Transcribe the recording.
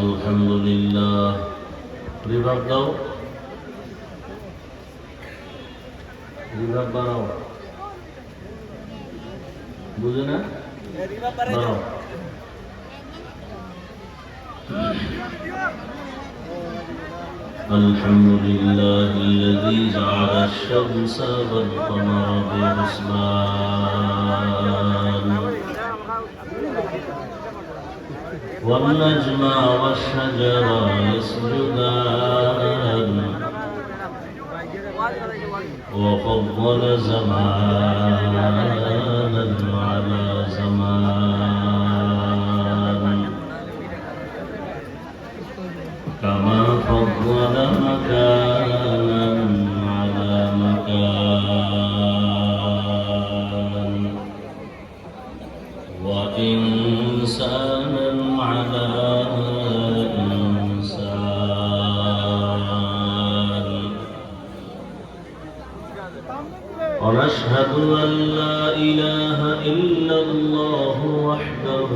আলহামদুলিল্লাহ। রিভাব দাও, রিভাব বাড়াও। বুঝে না? বাড়াও। الحمد لله الذي جعل الشمس والقمر بحسبان والنجم والشجر يسجدان وفضل زمانا على زمان كما فضل مكانا على مكان وإنسانا على إنسان ونشهد أن لا إله إلا الله وحده